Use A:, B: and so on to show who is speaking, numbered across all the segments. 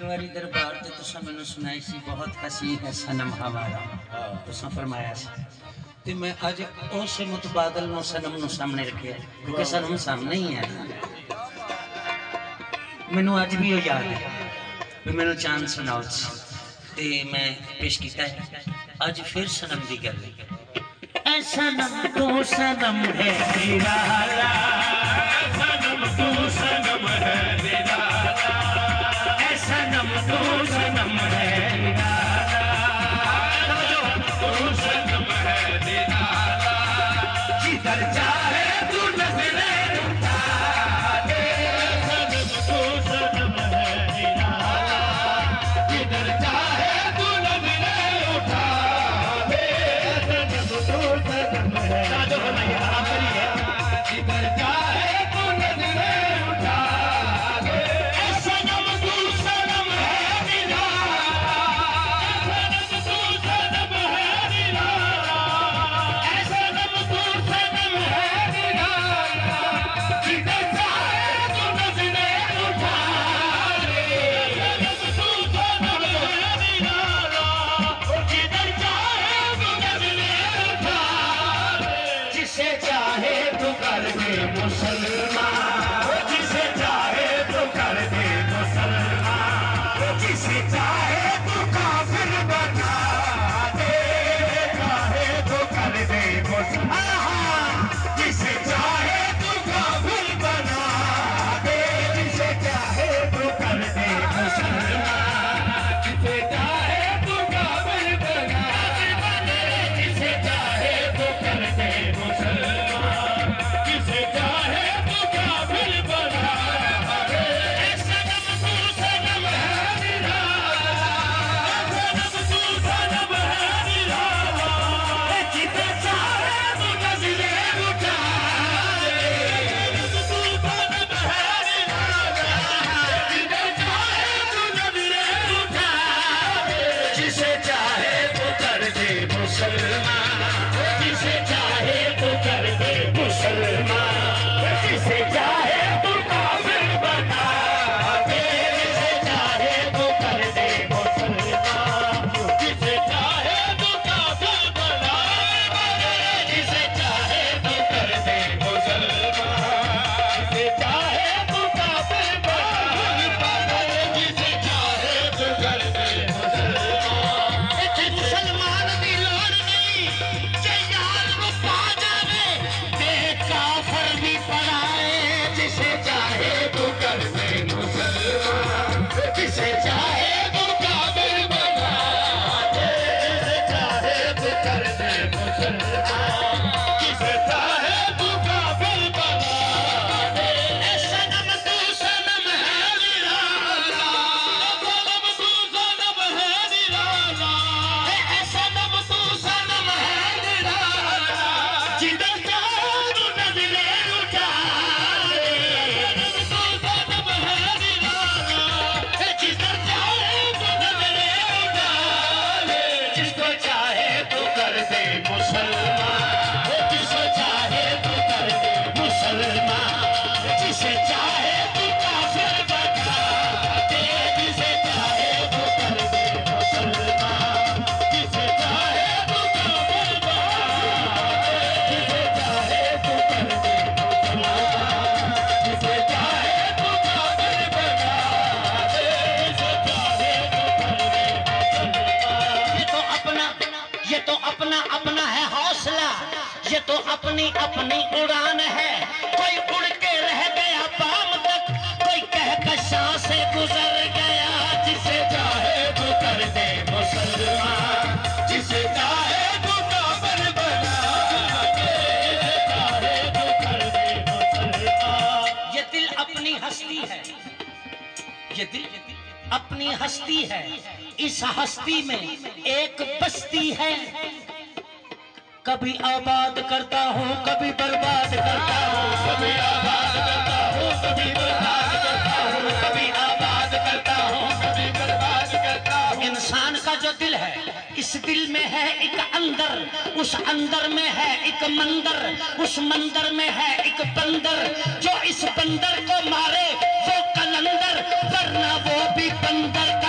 A: बारी दरबार ते तुसा मैनू सुनाई सी बहुत हसी है सनम हमारा, तुसा फरमाया सी ते मैं अज उस मुतबादल नो सनम नो सामने रखे क्योंकि सनम सामने ही है। मैनू अज भी वो याद है भी मैनू चांद सुनाओ ते मैं पेश किया है। अज फिर सनम की गल है। सनम तू सनम है निराला, सनम तू सनम है निराला, सनम तू सनम है निराला, तू सनम है निराला, जिधर चाहे तू नजरें उठा दे, सनम तू सनम है निराला, जिधर चाहे तू नजरें उठा दे, सनम तू सनम है निराला, जिधर चाहे तू नजरें उठा दे, सनम तू सनम है निराला, सनम तू सनम है निराला, सनम तू सनम है निराला, जिधर चाहे तू नजरें उठा दे, सनम तू सनम है निराला, जिधर चाहे तू नजरें उठा दे, जिसे चाहे तू कर दे मुसलमान, जिसे चाहे तू कर दे मुसलमान, जिसे चाहे तू काफिर बना दे, चाहे तू कर दे मुसलमान, जिसे चाहे तू काफिर बना दे, जिसे चाहे तू कर दे मुसलमान, जिसे चाहे तू काफिर बना दे, जिसे चाहे तू कर दे मुसलमान, जिसे चाहे तू काफिर बना दे, सनम तू सनम है निराला, सनम तू सनम है निराला, जिधर चाहे तू नजरें उठा दे, सनम तू सनम है निराला, जिधर चाहे तू नजरें उठा दे, जिसे चाहे तू कर दे मुसलमान, जिसे चाहे तू कर दे मुसलमान, जिसे चाहे तू काफिर बना दे, जिसे चाहे तू कर दे मुसलमान, जिसे चाहे तू काफिर बना दे, जिसे चाहे तू कर दे मुसलमान, जिसे चाहे तू काफिर बना दे, जिसे चाहे तू कर दे मुसलमान। इत्थे मुसलमान दी लोड़ नहीं जे यार वफा जावे ते काफिर भी पढ़ाए, जिसे चाहे तू कर दे मुसलमान, जिसे चाहे तू काफिर बना दे, जिसे चाहे तू कर दे मुसलमान, जिसे चाहे तू काफिर बना दे, सनम तू सनम है निराला, सनम तू सनम है निराला, सनम तू सनम है निराला, जिधर चाहे तू नजरें उठा दे, सनम तू सनम है निराला, जिधर चाहे तू नजरें उठा दे, जिसको चाहे तू कर दे मुसलमान, जिसको चाहे तू कर दे मुसलमान, जिसे चाहे तू काफिर बना दे, जिसे चाहे तू कर दे मुसलमान, जिसे चाहे तू काफिर बना दे, जिसे चाहे तू कर दे मुसलमान, जिसे चाहे तू काफिर बना दे, जिसे चाहे तू कर दे मुसलमान। ये तो अपना अपना है हौसला, ये तो अपनी अपनी उड़ान है, कोई उड़ के रह गया बाम तक, कोई कहकशां से गुजर गया, जिसे चाहे तू कर दे मुसलमान, जिसे चाहे तू काफिर बना दे, जिसे चाहे तू कर दे मुसलमान। ये दिल अपनी हस्ती है, ये दिल अपनी हस्ती है, इस हस्ती में एक बस्ती है, कभी आबाद करता हूँ कभी बर्बाद करता हूँ, कभी आबाद करता हूँ कभी बर्बाद करता हूँ, कभी आबाद करता हूँ कभी बर्बाद करता हूँ। इंसान का जो दिल है, इस दिल में है एक अंदर, उस अंदर में है एक मंदिर, उस मंदिर में है एक बंदर, जो इस बंदर को मारे वो कलंदर, वरना वो भी बंदर का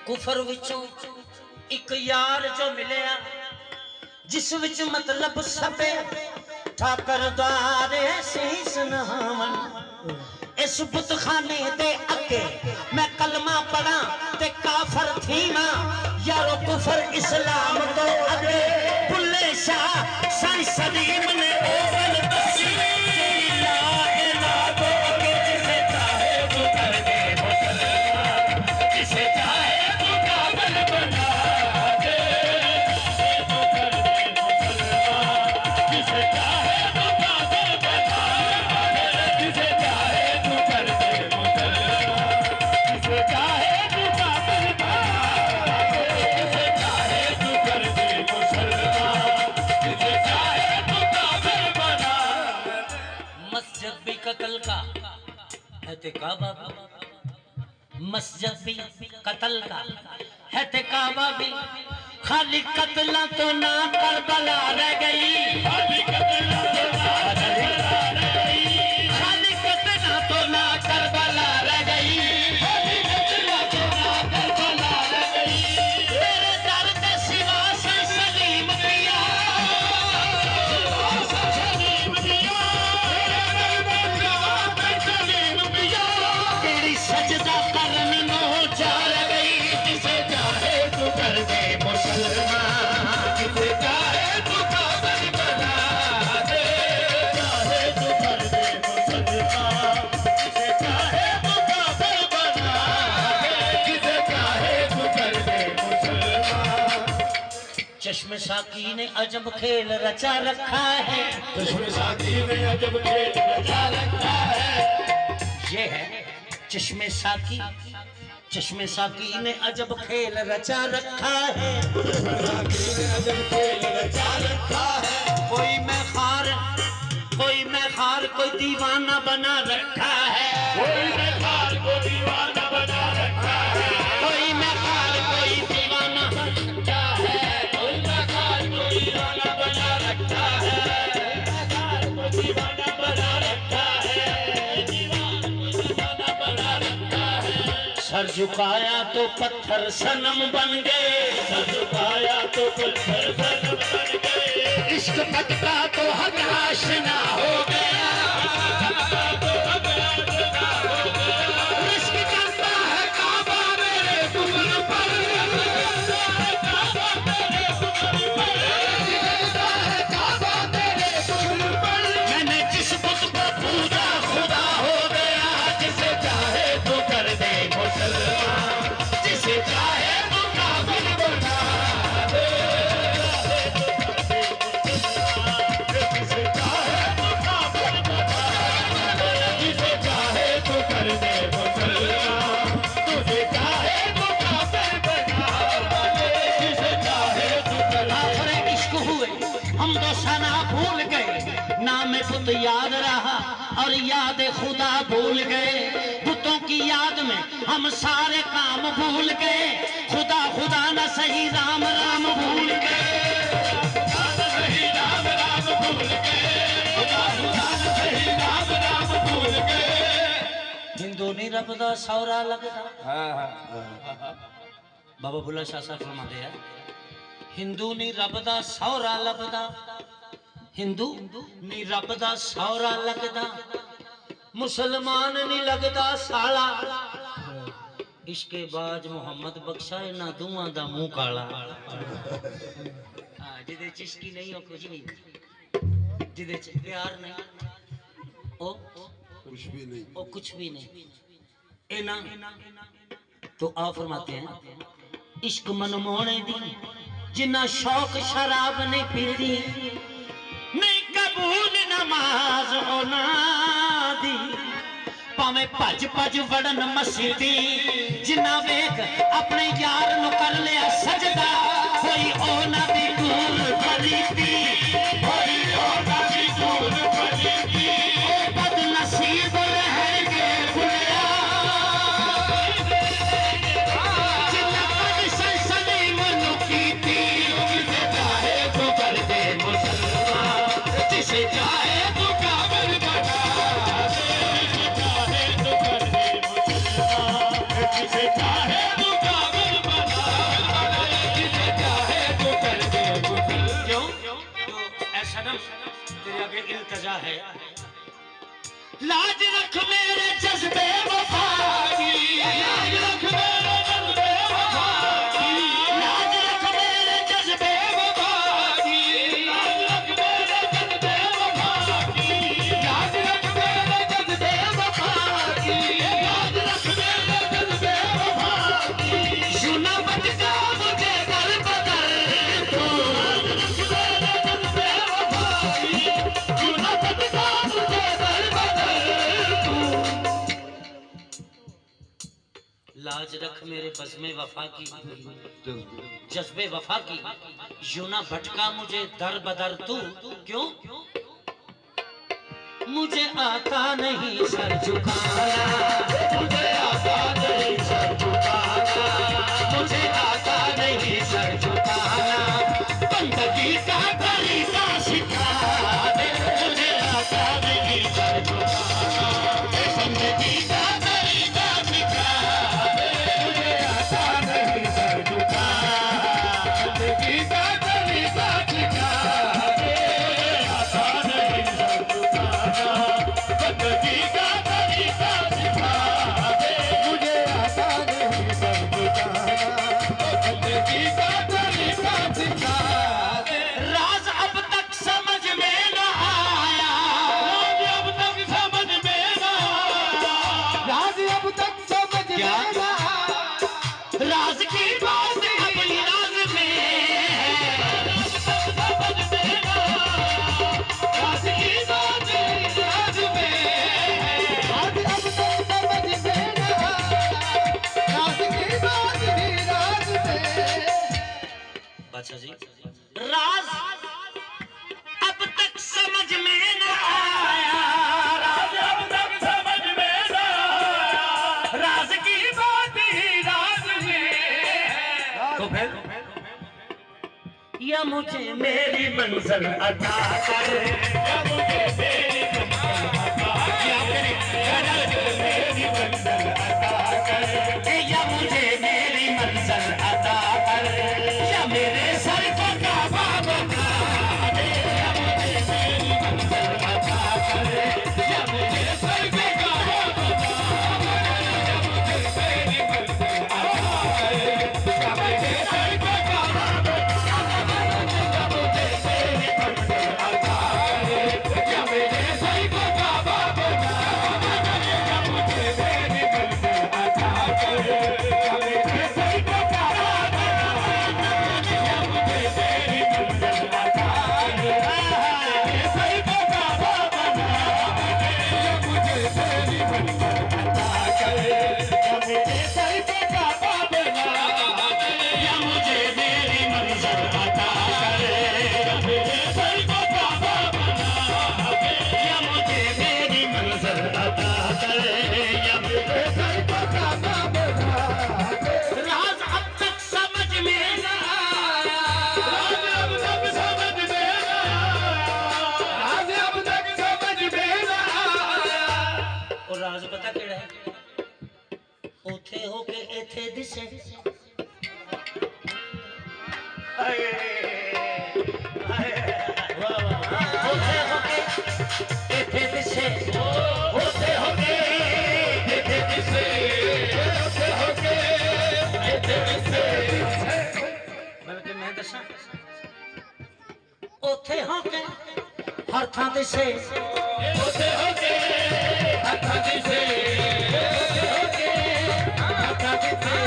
A: कुफर विचों एक यार जो मिलया जिस विच मतलब सबे ठाकर द्वारे शीस नहावन इस बुतखाने दे अगे मैं कलमा पढ़ा ते काफर थी ना यारो कुफर इस्लाम तो अगे बुल्ले शाह साईं सलीम ने ओवल दसी ला इलाहा तो अगे जिसे चाहे वो कर दे मुसलमान जिसे चाहे वो काबिल बना दे वो कर दे मुसलमान जिसे चाहे वो काबिल बना दे जिसे चाहे वो कर दे मुसलमान जिसे चाहे वो काबिल बना दे जिसे चाहे वो कर दे मुसलमान जिसे चाहे वो काबिल बना मस्जिद भी कत्ल का है ते काबा मस्जिद भी कत्ल का है ते काबा भी खाली कत्ल तो ना करबला रह गई खाली कत्ल तो ना करबला रह गई खाली कत्ल तो ना करबला रह गई खाली कत्ल तो ना करबला रह गई तेरे दर के सिवा से सलीम पिया सलीम पिया तेरे दर के सिवा से सलीम पिया तेरी सजदा करन नो चाल गई जिसे चाहे तू कर दे मुसलमान जिसे चाहे तू काबिल बना दे चाहे तू कर दे मुसलमान जिसे चाहे तू काबिल बना दे जिसे चाहे तू कर दे मुसलमान चश्मे साकी ने अजब खेल रचा रखा है चश्मे साकी ने अजब खेल रचा रखा है ये है चश्मे साकी ने अजब खेल रचा रखा है अजब खेल रचा रखा है कोई मैं खार कोई दीवाना बना रखा है कोई मैं खार को दीवाना बना रखा है कोई मैं खार कोई दीवाना रखा है कोई मैं खार को दीवाना बना रखा है को दीवाना बना रखा है दीवाना बना रखा है सर झुकाया तो पत्थर सनम बन गए सर झुकाया तो पत्थर सनम बन गए इश्क भटका तो हक आशना हो गया इश्क करता है काबा मेरे कुफर पर काबा मेरे कुफर पर मैंने जिस बुत को पूजा खुदा हो गया जिसे चाहे तो कर दे मुसलमान जिसे चाहे तो काबिल बना दे जिसे चाहे तो काबिल बना दे जिसे चाहे तो कर दे मुसलमान तुझे चाहे तो काबिल बना दे जिसे चाहे तो कर आखिर इश्क हुए हम तो सना भूल गए नाम खुद याद रहा और याद खुदा भूल गए बुतों की याद में हम सारे काम भूल गए खुदा खुदा न सही राम राम भूल गए खुदा न सही राम राम भूल गए खुदा खुदा न सही राम राम भूल गए हिंदू नहीं रब दा सौरा लगदा बाबा बुल्ला शाह साहब फरमाते हैं हिंदू नहीं रब दा सौरा लगदा हिंदू नहीं रब दा सौरा लगदा मुसलमान नहीं लगदा साला इश्के बाज मोहम्मद बख्शा ना दुआ दा मुंह काला जिदे चिश्की नहीं हो कुछ नहीं जिदे प्यार नहीं ओ कुछ भी नहीं ए ना तो आ फरमाते हैं इश्क मनमोने दी जिन्ना शौक शराब नहीं पीती नहीं कबूल नमाज होना दी भावे भज भज वड़न मसीदी जिन्ना वेख अपने यार नु कर लिया सजदा कोई ओना दी दूर फरीदी कोई ओना दी दूर फरीदी ओ बद नसीब रह के भुलिया जिन्ना पद सलीम नु कीती जिसे चाहे तो कर दे मुसलमान जिसे चाहे तो काबिल बना दे जिसे चाहे तो कर दे मुसलमान जिसे चाहे तो काबिल बना सनम तेरे आगे इल्तजा है,
B: लाज रख मेरे जज्बे वफा की, लाज रख मेरे जज्बे वफा की, लाज रख मेरे जज्बे वफा की, लाज रख मेरे जज्बे वफा की, लाज रख मेरे जज्बे वफा की, लाज रख मेरे जज्बे वफा की, सुना बचका मुझे कर बदल तू, लाज रख मेरे जज्बे वफा की, सुना बचका मुझे कर बदल।
A: लाज रख मेरे बज़्मे वफा की, जज्बे वफा की, यूं ना भटका मुझे दर बदर तू, क्यों मुझे आता नहीं सर झुकाना,
B: मुझे आता नहीं सर झुकाना,
A: मुझे आता नहीं सर झुकाना,
B: बंदगी का तरीका सिखा दे, मुझे आता नहीं सर झुकाना, बंदगी का तरीका सिखा दे, मुझे आता नहीं सर झुकाना, बंदगी का तरीका सिखा दे, आता नहीं सर झुकाना, बंदगी का तरीका सिखा दे, मुझे आता नहीं सर झुकाना, बंदगी का तरीका सिखा दे। राज अब तक समझ में न आया, राज अब तक समझ में न आया, राज अब तक समझ में न आया, राज की बात अपनी राज में है, समझ में न आया, राज की बात राज में है, राज अब तक समझ में न आया, राज की बात राज में।
A: बादशाह जी
B: राज अब तक समझ में न आया, राज अब तक समझ में न आया, राज की बात ही राज में है।
A: तो फिर
B: या मुझे मेरी मंजिल अता कर, या मुझे मेरी मंजिल अता कर, या मेरी मंजिल अता कर, या मुझे मेरी मंजिल अता कर, या मेरे सर को काबा बना दे, या मुझे मेरी मंजिल अता कर, या मेरे सर को काबा बना दे, या मुझे मेरी मंजिल अता कर, या मेरे सर को काबा बना दे, या मुझे मेरी मंजिल अता कर, या मेरे सर को काबा बना दे, या मुझे मेरी मंजिल अता कर, या मेरे सर को काबा बना दे, या मुझे मेरी मंजिल अता कर, मेरे सर को काबा बना दे, या मुझे मेरी मंजिल अता कर, या मेरे सर को काबा बना दे, या मुझे मेरी मंजिल अता कर, या मेरे सर को काबा बना दे, या मुझे मेरी मंजिल अता कर, या मेरे सर को काबा बना दे। राज अब तक समझ में न आया, राज अब तक समझ में न आया, राज अब तक समझ में न आया।
A: और राज पता केड़ा है, उथे होके इथे दिसे, उथे होके इथे दिसे,
B: होते होके इथे दिसे, होते होके इथे दिसे,
A: बल्कि मैं दसा उथे होके हर थां दिसे,
B: होते होके हथा दिसे, होते होके हथा दिसे,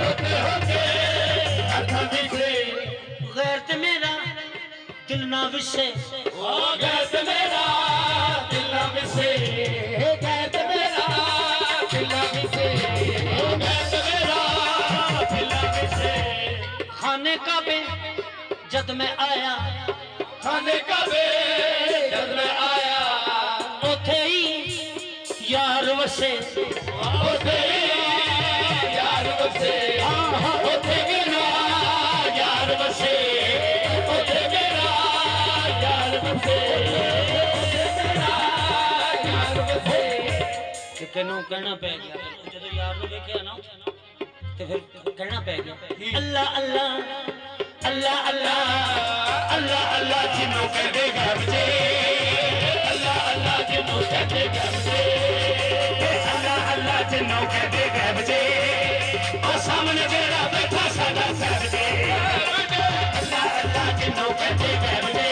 B: होते होके हथा दिसे,
A: गैरत मेरा दिल ना विसे,
B: ओ गैस मेरा दिल ना विसे, गैस मेरा दिल ना विसे, ओ गैस मेरा दिल ना विसे,
A: खाने का बे जद मैं आया,
B: खाने का बे जब मैं आया,
A: उथे ही यार वसे,
B: होते यार बसे, होते मेरा यार बसे, होते मेरा यार बसे, होते मेरा यार बसे।
A: कि तेनों कहना पै गया, जो यार ने देखा ना तो फिर कहना पै गया अल्लाह अल्लाह अल्लाह अल्लाह
B: अल्लाह अल्लाह जिन्हों कहते गैब जे अल्लाह अल्लाह जिन्हों कहते गैब जे अल्लाह अल्लाह जिन्हों कहते गैब जे और सामने जेड़ा बैठा साडा साहब जे अल्लाह अल्लाह जिन्हों कहते गैब जे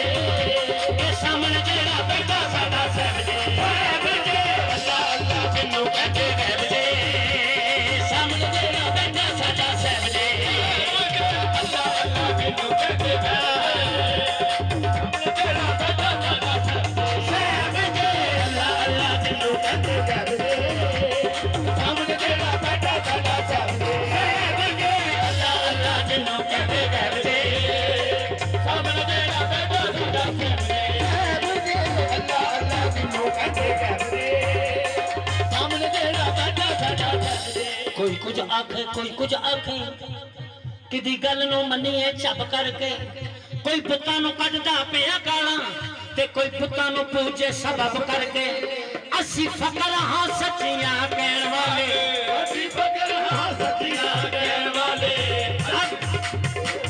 B: सामने जेड़ा बैठा साडा साहब जे अल्लाह अल्लाह जिन्हों कहते गैब जे सामने जेड़ा बैठा साडा साहब जे अल्लाह अल्लाह जिन्हों कहते गैब
A: कोई कुछ आखे कोई कुछ आखे किदी गल नु मनीए चप करके कोई पुत्तां नु कढदा पिया गालां ते कोई पुत्तां नु पूजे सबब करके असी फकर हां सच्चियां कहण वाले
B: असी फकर हां सच्चियां कहण वाले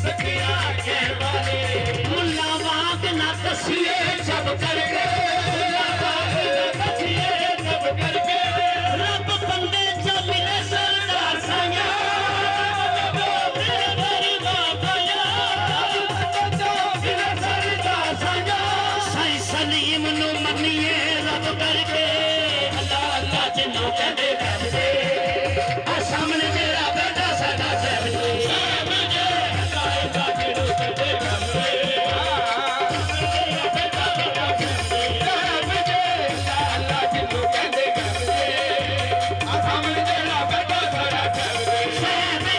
B: सच्चियां कहण वाले
A: मुल्ला वाग ना दसिए सब करके
B: मुल्ला वाग ना दसिए सब करके
A: रब बंदे जो मिले सरदार संगा सलीम नु मनिए रब करके अल्लाह अल्लाह जिन्हों कहते गैब जे सामने मेरा बेटा साडा साहब जी
B: अल्लाह अल्लाह जिन्हों कहते गैब जे अल्लाह जिन्हों कहते गैब जे सामने मेरा बेटा साडा साहब जी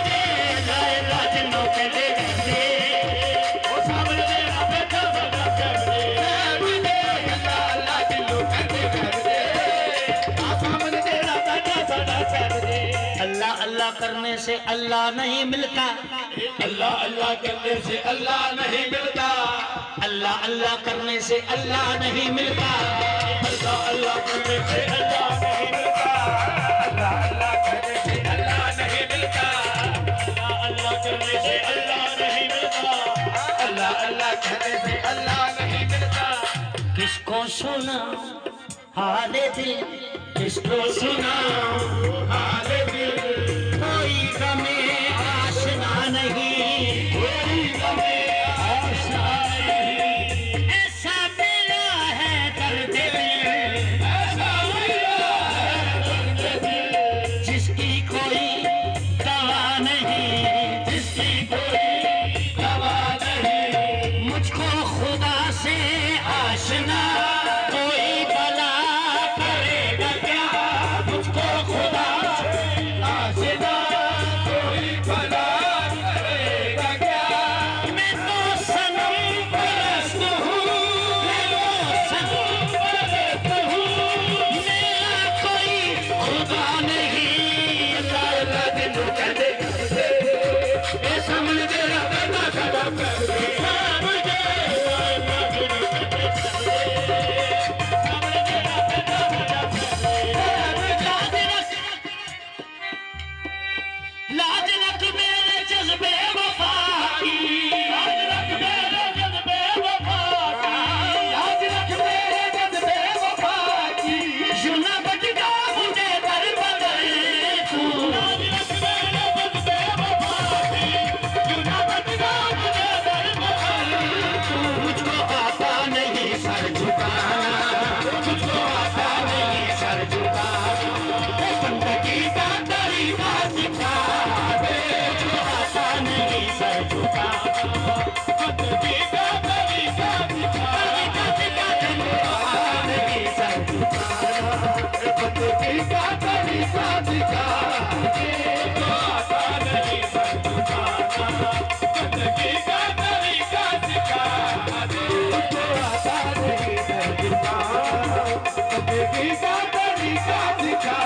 A: अल्लाह जिन्हों कहते गैब जे
B: सामने मेरा बेटा साडा साहब जी
A: अल्लाह अल्लाह करने से अल्लाह नहीं मिलता
B: अल्लाह अल्लाह करने से अल्लाह नहीं मिलता
A: अल्लाह अल्लाह करने से अल्लाह नहीं मिलता
B: अल्लाह अल्लाह करने से अल्लाह नहीं मिलता अल्लाह अल्लाह करने से अल्लाह नहीं मिलता अल्लाह अल्लाह करने से अल्लाह नहीं मिलता अल्लाह अल्लाह करने से अल्लाह नहीं मिलता
A: किसको सुना हाले दिल किसको सुना
B: हाले दिल
A: कोई गमे आशना नहीं
B: कोई गमे आशा नहीं
A: ऐसा मेरा है दर्द दिल
B: ऐसा मेरा है दर्द दिल
A: जिसकी कोई दवा नहीं
B: जिसकी कोई दवा नहीं
A: मुझको खुदा से आशना कोई भला करेगा क्या
B: मुझको खुदा से आशना कोई भला करेगा क्या
A: मैं तो सनम परस्त हूँ मैं तो सनम परस्त हूँ मेरा कोई खुदा नहीं
B: अल्लाह अल्लाह जिन्हों कहते गैब जे ए सामने तेरा बेटा साडा साहब जी सामने अल्लाह अल्लाह जिन्हों कहते गैब जे सामने तेरा बेटा साडा साहब जी
A: लाज रख मेरे जज्बे वफा की
B: लाज रख मेरे जज्बे वफा की लाज रख मेरे जज्बे वफा की
A: जुना बटका मुझे दर बदर तू
B: लाज रख मेरे जज्बे वफा की जुना बटका मुझे दर बदर
A: मुझको आता नहीं सर झुकाना
B: मुझको आता नहीं
A: सर झुकाना
B: बंदगी का तरीका सिखा दे
A: मुझको आता नहीं सर झुकाना
B: बंदगी का तरीका सिखा
A: नहीं सर झुकाना
B: बंदगी का तरीका सिखा दे तो आता नहीं सर झुकाना बंदगी का तरीका सिखा दे तो आता नहीं सर झुकाना बंदगी का तरीका सिखा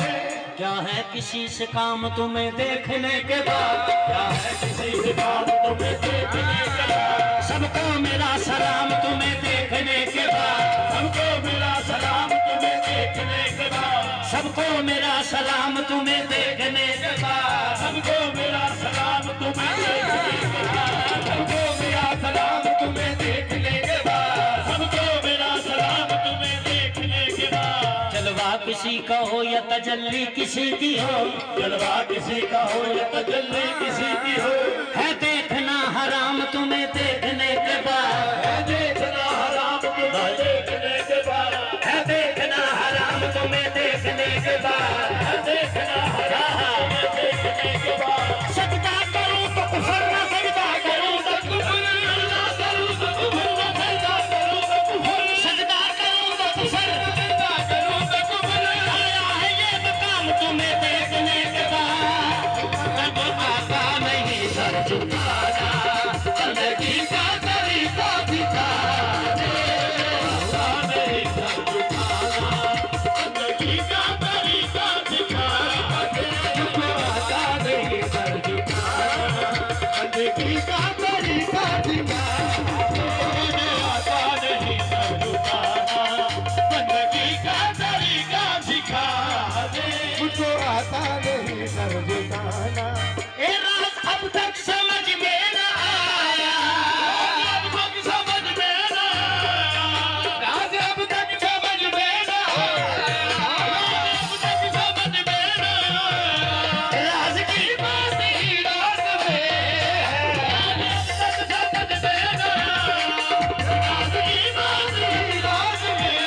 B: दे
A: क्या है किसी से काम तुम्हें देखने के बाद
B: क्या है किसी से काम तुम्हें देखने के बाद
A: सबको मेरा सलाम तुम्हें देखने के बाद
B: हमको मेरा सलाम तुम्हें देखने के बाद
A: सबको मेरा सलाम तुम्हें देखने के बाद
B: हमको मेरा सलाम तुम्हें देखने के बाद हमको मेरा सलाम तुम्हें देखने के बाद
A: का हो या तजल्ली किसी की हो,
B: जलवा किसी का हो या तजल्ली किसी की हो,
A: है देखना हराम तुम्हें देखने के बाद,
B: है देखना हराम तुम्हें देखने के बाद,
A: है देखना हराम तुम्हें देखने के बाद,
B: है देखना हराम देखने के बाद।
A: सजदा करूं तो कुफर न सजदा करूं तो कुफर,
B: सजदा करूं तो कुफर न सजदा करूं तो कुफर,
A: सजदा करूं तो कुफर,
B: सजदा करूं तो कुफर।
A: आया है ये मकाम तुम्हें देखने के बाद, तब आता नहीं सर झुकाना,
B: जिंदगी का तरीका दिखा दे, आता नहीं सर झुकाना, जिंदगी का तरीका दिखा दे, तुझको आता नहीं सर झुकाना, जिंदगी का तरीका दिखा दे, आता नहीं सर झुकाना, जिंदगी का तरीका दिखा दे, तुझको आता नहीं सर झुकाना।
A: ए राज अब तक समझ में न आया,
B: अब तक समझ में ना राज, अब तक समझ में ना अब तक समझ में ना
A: राज की
B: बात ही रात में है, अब तक समझ में ना राज की बात ही रात में,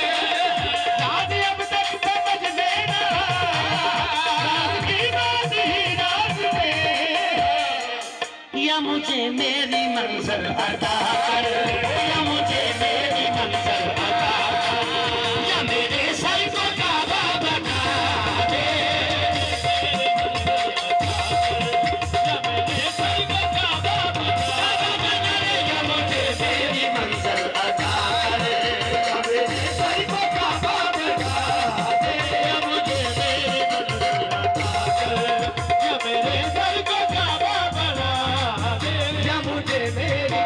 B: राज अब तक समझ में ना राज की बात ही रात में।
A: या मुझे मेरी मंजिल अता कर, या मुझे मेरी मंजिल अता कर, या मेरे सर को काबा बना दे,
B: या मेरे सर को काबा बना दे,
A: या मुझे मेरी मंजिल अता कर,
B: या मेरे सर को काबा बना दे, या मुझे मेरी मंजिल अता कर, या मेरे सर को काबा बना दे, या मुझे मेरी